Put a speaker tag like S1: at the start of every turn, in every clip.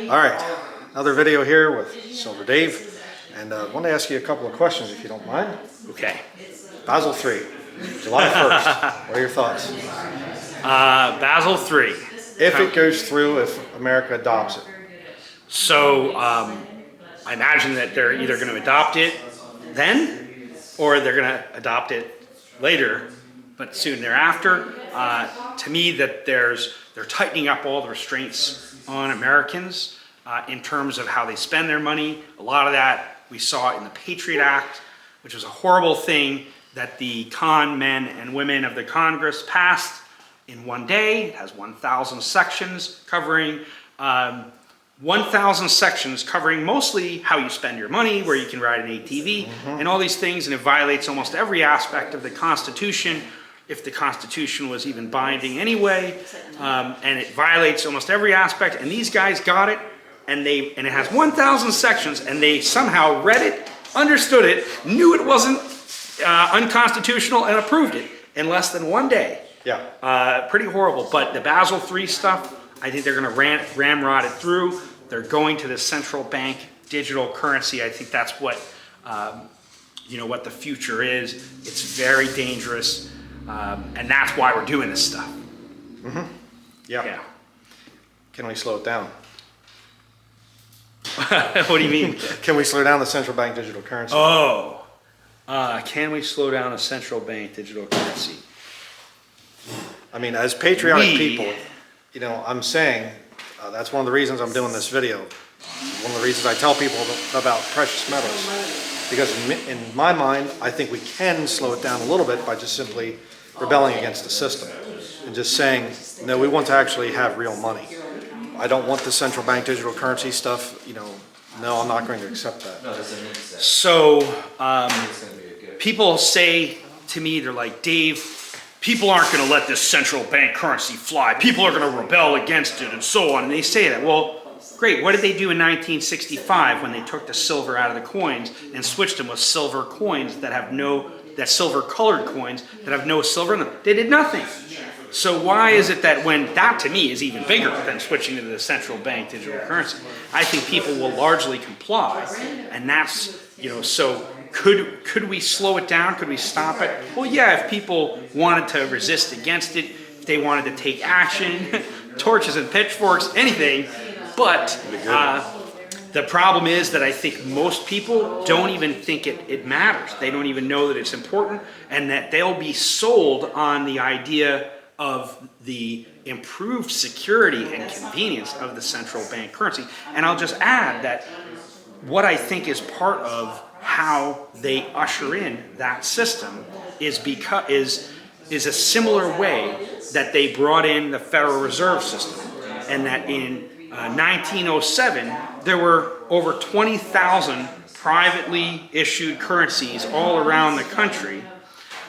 S1: All right, another video here with Silver Dave, and I want to ask you a couple of questions if you don't mind.
S2: Okay.
S1: Basel III, July 1st. What are your thoughts?
S2: Basel III.
S1: If it goes through, if America adopts it.
S2: So I imagine that they're either going to adopt it then, or they're going to adopt it later, but soon thereafter. To me, that they're tightening up all the restraints on Americans in terms of how they spend their money. A lot of that we saw in the Patriot Act, which was a horrible thing that the con men and women of the Congress passed in one day. It has 1,000 sections covering 1,000 sections covering mostly how you spend your money, where you can ride an ATV, and all these things, and it violates almost every aspect of the Constitution, if the Constitution was even binding anyway, and it violates almost every aspect, and these guys got it, and it has 1,000 sections, and they somehow read it, understood it, knew it wasn't unconstitutional, and approved it in less than one day.
S1: Yeah.
S2: Pretty horrible, but the Basel III stuff, I think they're going to ramrod it through. They're going to the central bank digital currency. I think that's what, what the future is. It's very dangerous, and that's why we're doing this stuff.
S1: Yeah. Can we slow it down?
S2: What do you mean?
S1: Can we slow down the central bank digital currency?
S2: Oh, can we slow down a central bank digital currency?
S1: I mean, as patriotic people, I'm saying that's one of the reasons I'm doing this video. One of the reasons I tell people about precious metals. Because in my mind, I think we can slow it down a little bit by just simply rebelling against the system. And just saying, no, we want to actually have real money. I don't want the central bank digital currency stuff, no, I'm not going to accept that.
S2: So, people say to me, they're like, Dave, people aren't going to let this central bank currency fly. People are going to rebel against it and so on. And they say that. Well, great. What did they do in 1965 when they took the silver out of the coins and switched them with silver coins that silver colored coins that have no silver in them? They did nothing. So why is it that when that to me is even bigger than switching to the central bank digital currency? I think people will largely comply. And that's, so could we slow it down? Could we stop it? Well, yeah, if people wanted to resist against it, if they wanted to take action, torches and pitchforks, anything. But the problem is that I think most people don't even think it matters. They don't even know that it's important, and that they'll be sold on the idea of the improved security and convenience of the central bank currency. And I'll just add that what I think is part of how they usher in that system is a similar way that they brought in the Federal Reserve System, and that in 1907 there were over 20,000 privately issued currencies all around the country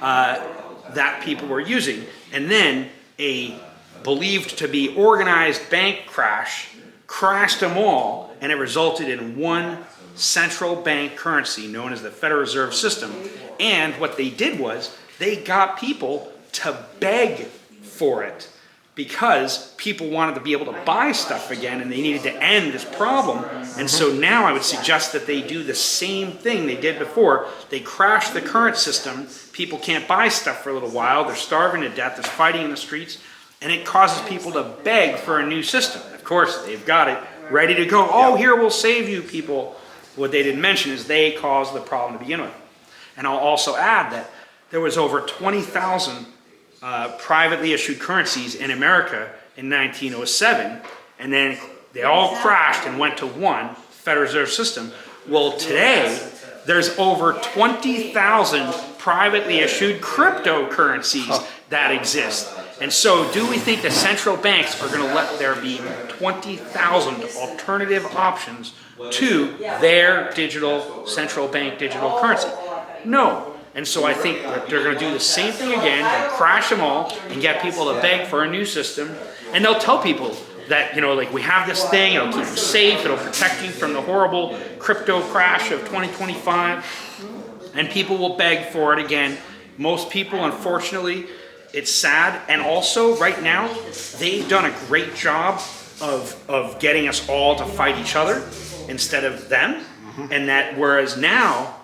S2: that people were using, and then a believed to be organized bank crash crashed them all, and it resulted in one central bank currency known as the Federal Reserve System. And what they did was they got people to beg for it, because people wanted to be able to buy stuff again, and they needed to end this problem. And so now I would suggest that they do the same thing they did before. They crash the current system. People can't buy stuff for a little while. They're starving to death. There's fighting in the streets. And it causes people to beg for a new system. Of course, they've got it ready to go. Oh, here, we'll save you, people. What they didn't mention is they caused the problem to begin with. And I'll also add that there was over 20,000 privately issued currencies in America in 1907, and then they all crashed and went to one Federal Reserve System. Well, today, there's over 20,000 privately issued cryptocurrencies that exist. And so do we think the central banks are going to let there be 20,000 alternative options to their central bank digital currency? No. And so I think that they're going to do the same thing again. They'll crash them all and get people to beg for a new system. And they'll tell people that, we have this thing, it'll keep you safe, it'll protect you from the horrible crypto crash of 2025. And people will beg for it again. Most people, unfortunately, it's sad. And also, right now, they've done a great job of getting us all to fight each other instead of them. And that whereas now,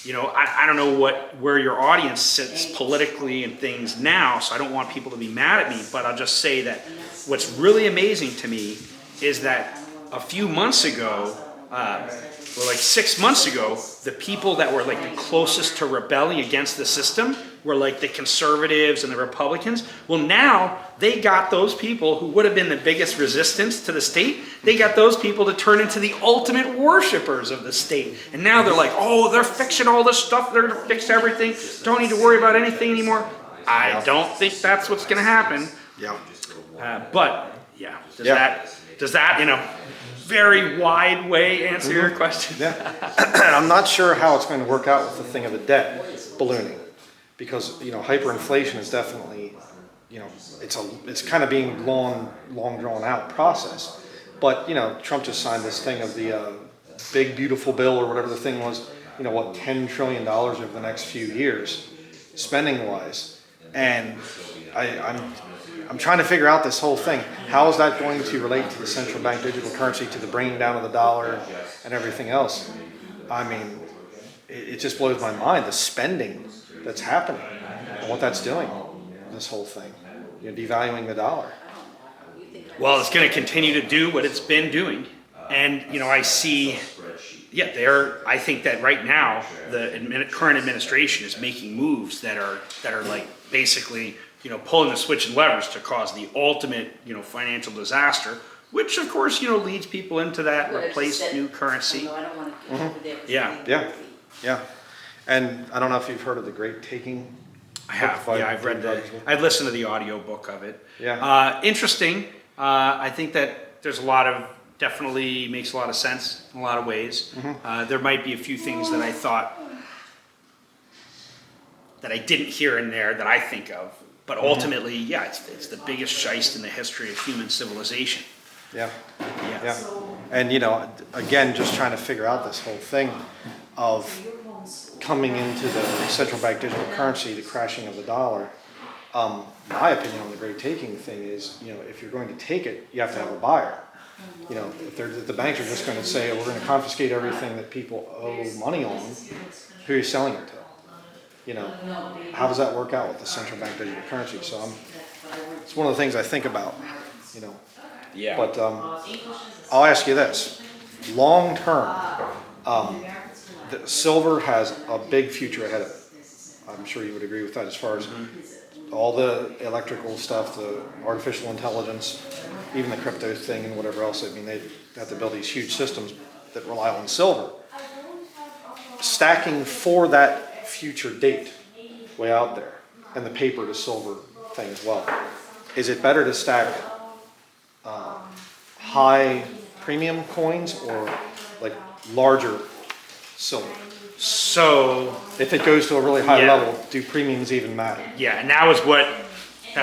S2: you know, I don't know where your audience sits politically and things now, so I don't want people to be mad at me, but I'll just say that what's really amazing to me is that a few months ago, or like 6 months ago, the people that were like the closest to rebelling against the system were like the conservatives and the Republicans. Well, now they got those people who would have been the biggest resistance to the state. They got those people to turn into the ultimate worshipers of the state. And now they're like, oh, they're fixing all this stuff. They're going to fix everything. Don't need to worry about anything anymore. I don't think that's what's going to happen.
S1: Yeah.
S2: But yeah, does that in a very wide way answer your question?
S1: Yeah. And I'm not sure how it's going to work out with the thing of the debt ballooning, because, you know, hyperinflation is definitely, you know, it's kind of being long drawn out process. But, you know, Trump just signed this thing of the big beautiful bill or whatever the thing was, you know, what, $10 trillion over the next few years, spending wise. And I'm trying to figure out this whole thing. How is that going to relate to the central bank digital currency, to the bringing down of the dollar and everything else? I mean, it just blows my mind, the spending that's happening and what that's doing, this whole thing, you know, devaluing the dollar.
S2: Well, it's going to continue to do what it's been doing. And, you know, I see, I think that right now the current administration is making moves that are like basically, you know, pulling the switch and levers to cause the ultimate, you know, financial disaster, which of course, you know, leads people into that replace new currency.
S1: Yeah. And I don't know if you've heard of The Great Taking.
S2: I have. Yeah, I've read that. I've listened to the audio book of it.
S1: Yeah.
S2: Interesting. I think that there's definitely makes a lot of sense in a lot of ways. There might be a few things that I thought that I didn't hear in there that I think of. But ultimately, yeah, it's the biggest shyst in the history of human civilization.
S1: Yeah. And, you know, again, just trying to figure out this whole thing of coming into the central bank digital currency, the crashing of the dollar. My opinion on the great taking thing is, you know, if you're going to take it, you have to have a buyer. You know, if the banks are just going to say, we're going to confiscate everything that people owe money on, who are you selling it to? You know, how does that work out with the central bank digital currency? So it's one of the things I think about, you know.
S2: Yeah.
S1: But I'll ask you this. Long term, the silver has a big future ahead of it. I'm sure you would agree with that as far as all the electrical stuff, the artificial intelligence, even the crypto thing and whatever else. I mean, they have to build these huge systems that rely on silver. Stacking for that future date way out there, and the paper to silver thing as well. Is it better to stack high premium coins or like larger silver?
S2: So
S1: if it goes to a really high level, do premiums even matter?
S2: Yeah, and that's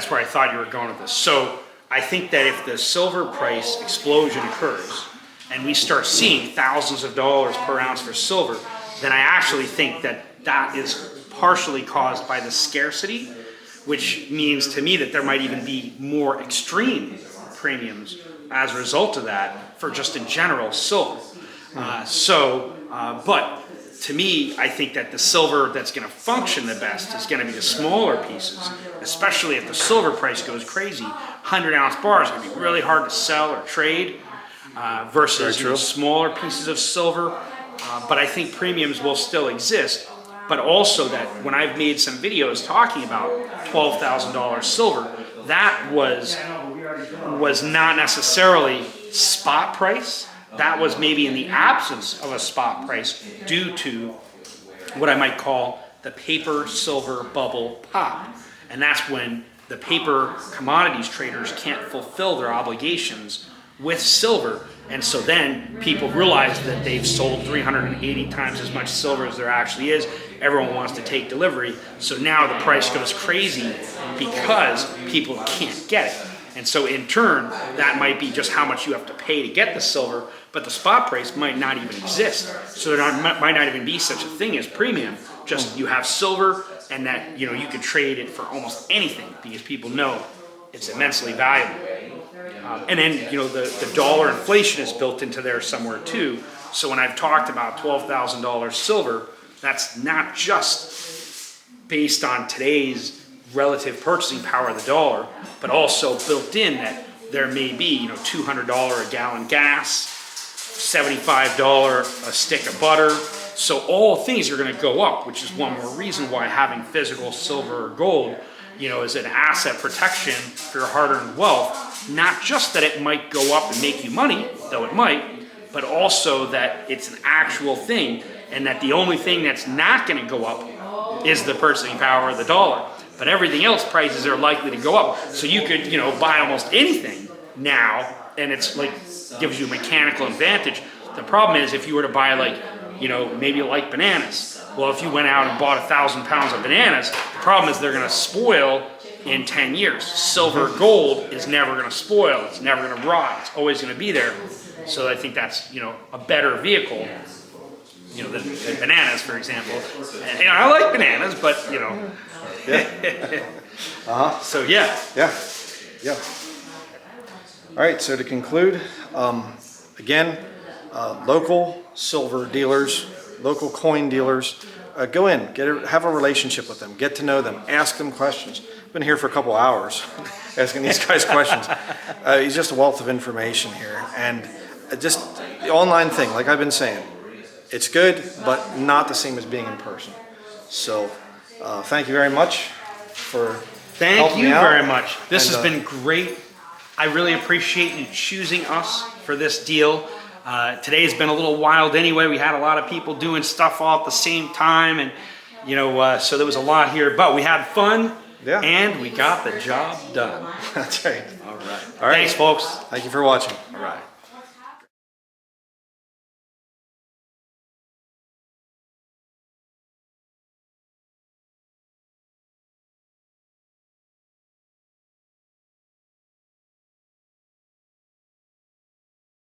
S2: where I thought you were going with this. So I think that if the silver price explosion occurs and we start seeing thousands of dollars per ounce for silver, then I actually think that is partially caused by the scarcity, which means to me that there might even be more extreme premiums as a result of that for just in general silver. But to me, I think that the silver that's going to function the best is going to be the smaller pieces, especially if the silver price goes crazy. 100-ounce bars are going to be really hard to sell or trade versus smaller pieces of silver. But I think premiums will still exist. But also that when I've made some videos talking about $12,000 silver, that was not necessarily spot price. That was maybe in the absence of a spot price due to what I might call the paper silver bubble pop. And that's when the paper commodities traders can't fulfill their obligations with silver. And so then people realize that they've sold 380 times as much silver as there actually is. Everyone wants to take delivery. So now the price goes crazy because people can't get it. And so in turn, that might be just how much you have to pay to get the silver, but the spot price might not even exist. So there might not even be such a thing as premium. Just you have silver, and that, you know, you could trade it for almost anything because people know it's immensely valuable. And then, you know, the dollar inflation is built into there somewhere too. So when I've talked about $12,000 silver, that's not just based on today's relative purchasing power of the dollar, but also built in that there may be, you know, $200 a gallon gas, $75 a stick of butter. So all things are going to go up, which is one more reason why having physical silver or gold, you know, is an asset protection for your hard-earned wealth. Not just that it might go up and make you money, though it might, but also that it's an actual thing, and that the only thing that's not going to go up is the purchasing power of the dollar. But everything else, prices are likely to go up. So you could, you know, buy almost anything now, and it's like gives you a mechanical advantage. The problem is if you were to buy, like, you know, maybe like bananas. Well, if you went out and bought 1,000 pounds of bananas, the problem is they're going to spoil in 10 years. Silver, gold is never going to spoil. It's never going to rot. It's always going to be there. So I think that's, you know, a better vehicle, you know, than bananas, for example. And, you know, I like bananas, but, you know.
S1: Yeah.
S2: So yeah.
S1: Yeah. Yeah. All right. So to conclude, again, local silver dealers, local coin dealers, go in, have a relationship with them, get to know them, ask them questions. I've been here for a couple hours asking these guys questions. He's just a wealth of information here, and just the online thing, like I've been saying, it's good, but not the same as being in person. So thank you very much for helping me out.
S2: Thank you very much. This has been great. I really appreciate you choosing us for this deal. Today's been a little wild anyway. We had a lot of people doing stuff all at the same time, and you know, so there was a lot here, but we had fun.
S1: Yeah.
S2: And we got the job done.
S1: That's right.
S2: All right.
S1: All right.
S2: Thanks, folks.
S1: Thank you for watching.
S2: All right.